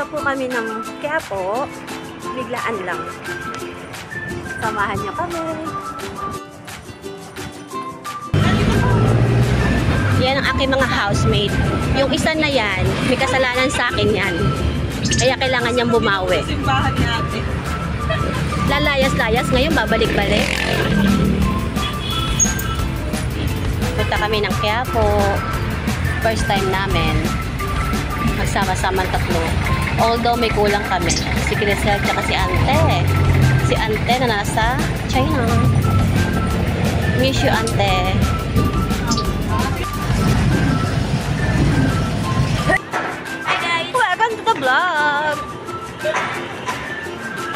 po kami ng Quiapo. Biglaan lang. Samahan niyo kami. Yan ang aking mga housemate. Yung isa na yan, may kasalanan sa akin yan. Kaya kailangan niyang bumawi. Simbahan natin. Lalayas-layas, ngayon babalik-balik. Punta kami ng Quiapo. First time namin. Magsama-samang tatlo. Although may kulang kami. Si Crisel at si Ante. Si Ante na nasa China. Miss you, Ante. Hi guys! Welcome to the vlog!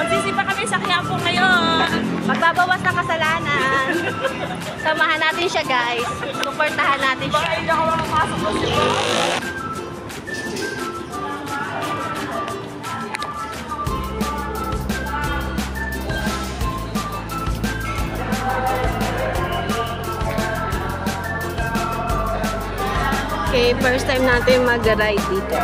Magsisipa kami sa Quiapo ngayon. Magbabawas ng kasalanan. Samahan natin siya, guys. Suportahan natin siya. Baka hindi ako makapasok sa sipa. Okay, first time natin mag-ride dito.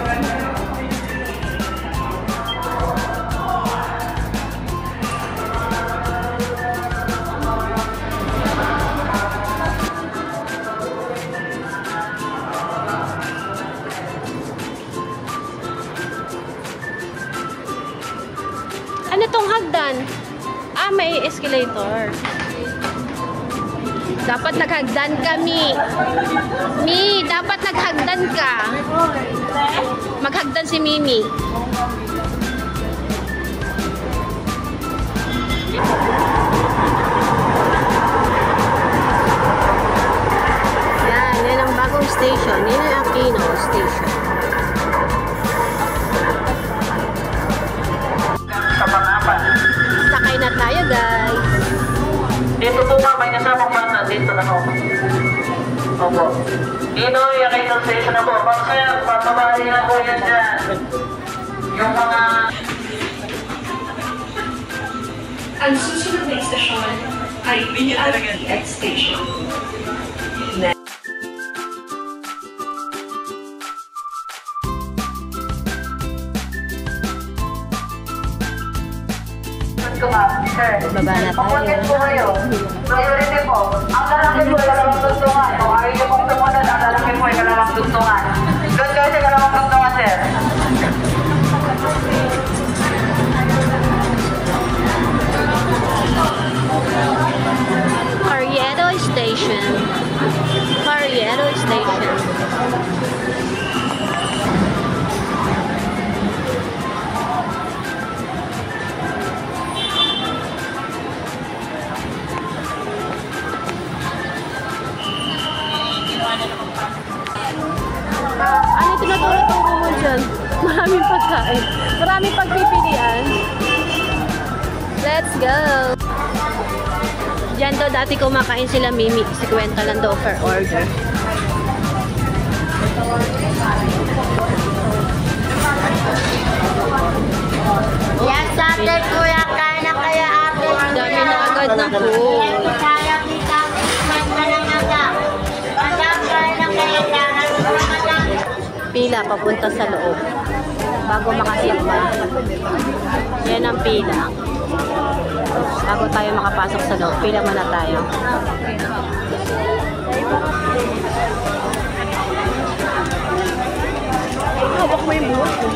Ano tong hagdan? Ah, may escalator. Dapat naghagdan kami. Mi, dapat naghagdan ka. Maghagdan si Mimi. Yan ang bagong station. Yan ang Aquino Station. Sakay na tayo, guys. Dito po ba, may kasamang bata dito na ako. Opo. Dito, yung Aquino Station na po. Pag sir, papabahin na po yan dyan. Yung mga... Ang susunod na istasyon ay BRTX Station. Baba na tayo. Pagpunit po kayo. Priority po. Ang lalaki po ay kalawang tuntungan. Kung ayaw niyo pong tumunod, ang lalaki po ay kalawang tuntungan. Doon kayo sa kalawang tuntungan, sir. Carriedo Station. Carriedo Station. Ano tinuturo-turo mo dyan? Maraming pagkain. Maraming pagpipilian. Let's go! Diyan daw dati kumakain sila Mimi. 50 lang daw per order. Yes, ate, kuya, kain na kaya ate. Dami na agad na po. Kaya kita, magkanaga. Madam, kain na kaya lahat. Pila papunta sa loob. Bago makasimba. Yan ang pila. Bago tayo makapasok sa loob, pila muna tayo. Hawak mo yung buhok ko.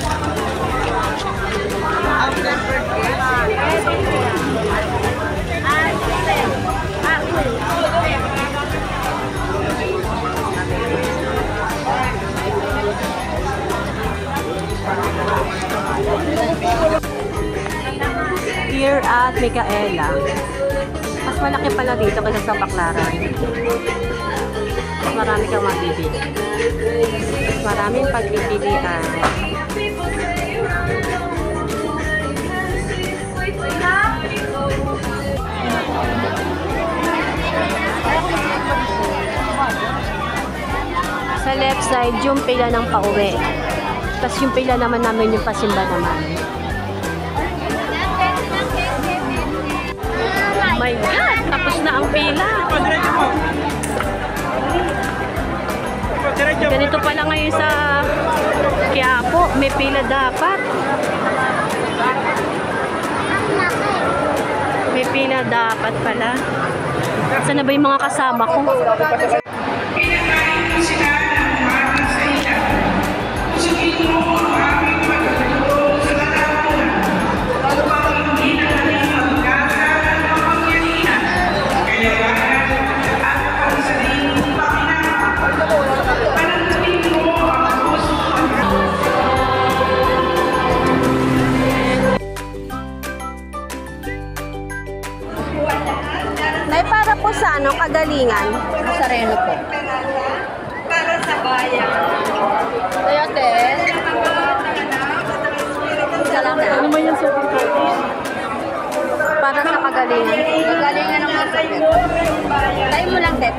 Here at Micaela. Mas malaki pala dito kaysa sa Baclaran. Mas marami kang mabibili. Mas maraming pagpipilian. Sa left side, yung pila ng pauwi. Tapos yung pila naman namin yung pasimba naman. Oh my God! Tapos na ang pila. Ganito pala ngayon sa Quiapo. May pila dapat. May pila dapat pala. Saan na ba yung mga kasama ko? Nay, para po sa ano, kagalingan? Sa Reno po. Para sa bayan. Kaya, te? Isa lang na. Ano man yung super protein? Para sa kagalingan. Kagalingan ng mga sakit. Tayo mo lang, te.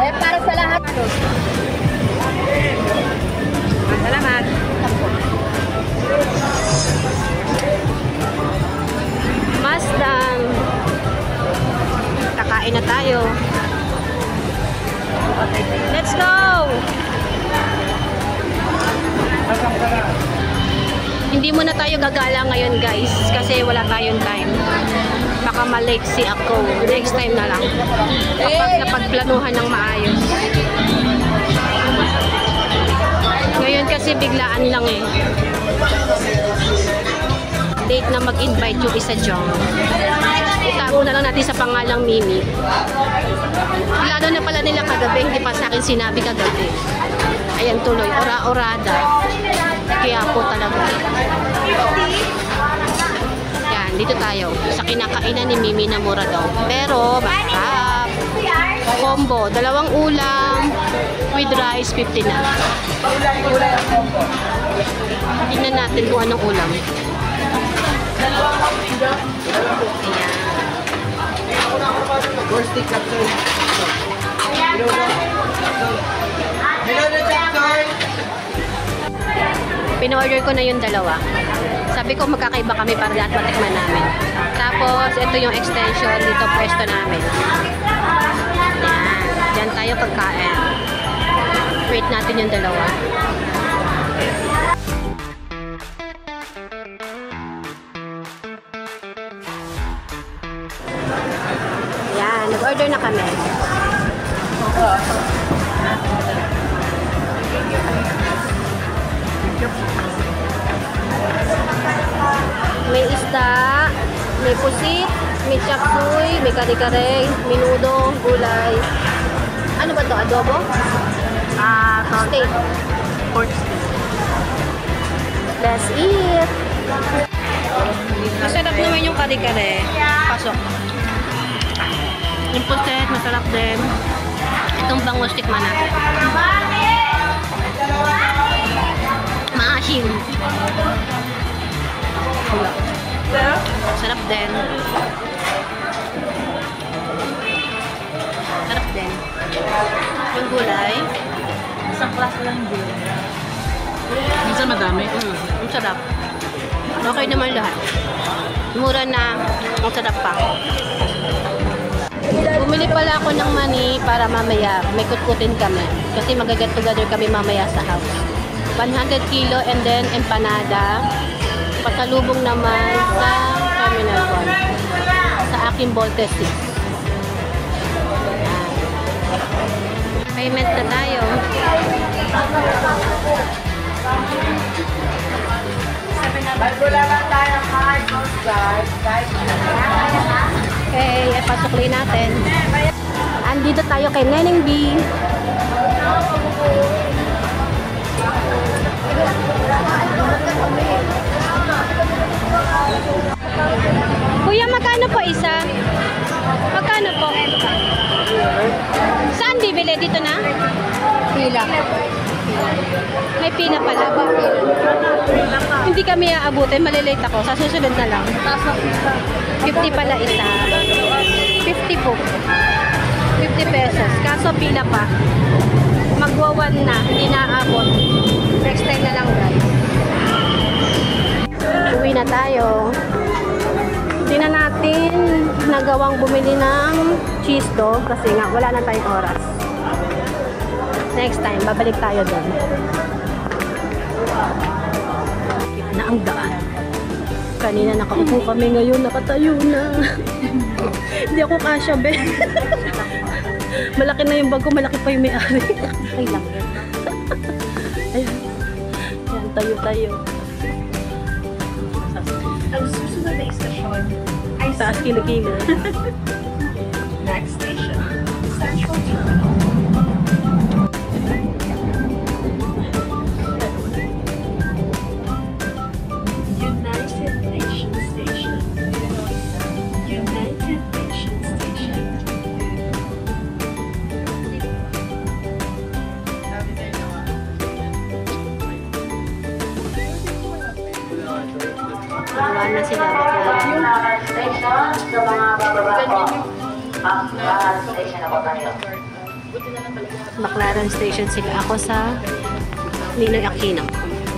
Eh, para sa lahat. Salamat. Masdang. Kakain na tayo. Let's go! Hindi muna tayo gagala ngayon, guys, kasi wala tayong time. Baka malate si ako. Next time na lang. Kapag napagplanuhan ng maayos. Ngayon kasi biglaan lang eh. Date na mag-invite yung isa dyan. Itago na lang natin sa pangalang Mimi. Plano na pala nila kagabi, hindi pa sa akin sinabi kagabi. Ayan tuloy, ora-orada. Kaya po talaga. Yan, dito tayo. Sa kinakainan ni Mimi na mura daw. Pero, masarap. Combo, 2 ulam with rice, 50 na. Tingnan natin kung anong ulam. Pina-order ko na yung 2. Sabi ko magkakaiba kami para lahat matikman namin. Tapos, ito yung extension dito pwesto namin. Yan. Diyan tayo pagkain. Wait natin yung 2. Yan. Nag-order na kami. May isda, may pusit, may chapsuy, may kare-kare, minudo, gulay. Ano ba to? Adobo? Steak. Pork steak. Let's eat! Masarap naman yung kare-kare. Pasok. Yung pusit, masarap din. Itong bangus, tikman natin. Maasim. Sarap din. Sarap din. Yung gulay. Isang class lang din. Minsan madami. Ang sarap. Okay naman lahat. Mura na. Ang sarap pa. Bumili pala ako ng mani para mamaya may kutkutin kami. Kasi mag-get together kami mamaya sa house. 100 kilo and then empanada. Pasalubong naman sa Terminal 1. Sa aking Volte 6. Payment na tayo. Okay, pasukli natin. Andito tayo kay Neneng B. Kuya, magkano po isa? Magkano po? Saan bibili? Dito na? Pila. May pila pala. Hindi kami aabutin. Malilate ako. Sa susunod na lang. 50 pala isa. 50 po. 50 pesos. Kaso pila pa. Magwawan na. Hindi naaabot. Next time na lang, guys. Uwi na tayo. Hindi na natin nagawang bumili ng cheese dough kasi nga wala na tayong oras. Next time, babalik tayo doon. Na ang daan. Kanina nakaupo kami, ngayon nakatayo na. Hindi ako kasya, be. Malaki na yung bag ko, malaki pa yung may-ari. Okay lang yan. Ayan. Ayan, tayo-tayo. Ang susunod na istasyon ay Taas kilikili. Next station, Central Terminal. United Nations Station. United Nations Station. Nawa na sila. Baclaran Station, sa mga bababa po. Baclaran Station na po tayo. Baclaran Station sila. Ako sa Ninoy Aquino.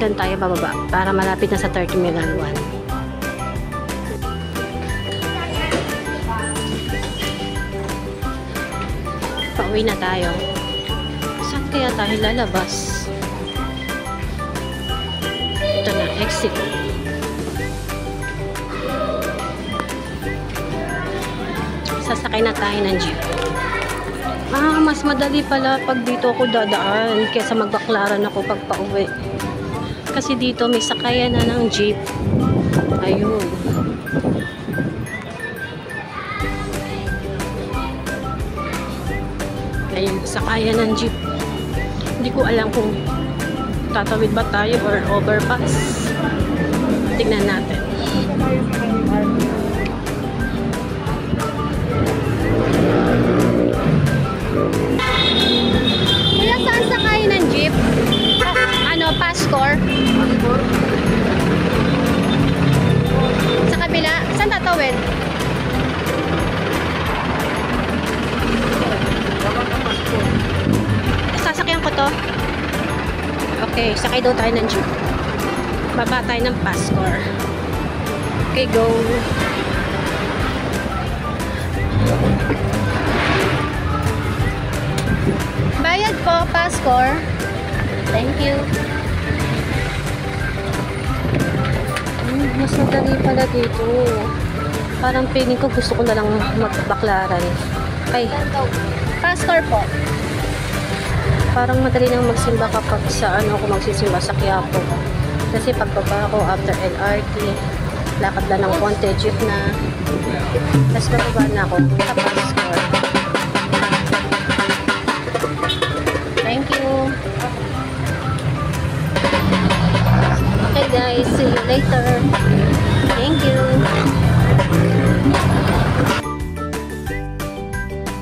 Doon tayo bababa para malapit na sa Terminal 1. Pauwi na tayo. Saan kaya tayo lalabas? Ito na, exit. Sasakay na tayo ng jeep. Mas madali pala pag dito ako dadaan kaysa magbaklaran ako pag pauwi. Kasi dito may sakayan na ng jeep. Ayun. Ayun, sakayan ng jeep. Hindi ko alam kung tatawid ba tayo or overpass. Tingnan natin. Kuya, saan sakay ng jeep? Pascore? Sa kabila? Saan tatawid? Sasakyan ko to. Okay, sakay daw tayo ng jeep. Baba tayo ng Pascore. Okay, go. Bayad po, Pascore. Thank you. Mas madali pala dito. Parang feeling ko gusto ko na lang magbaklaran. Ay, Pascore po. Parang madali nang magsimba kapag sa ako magsisimba sa Quiapo. Kasi pagbaba ako after LRT, lakad lang ng konti, jeep na. Tapos bababa na ako sa Pascore. Thank you. Okay guys, see you later. Thank you.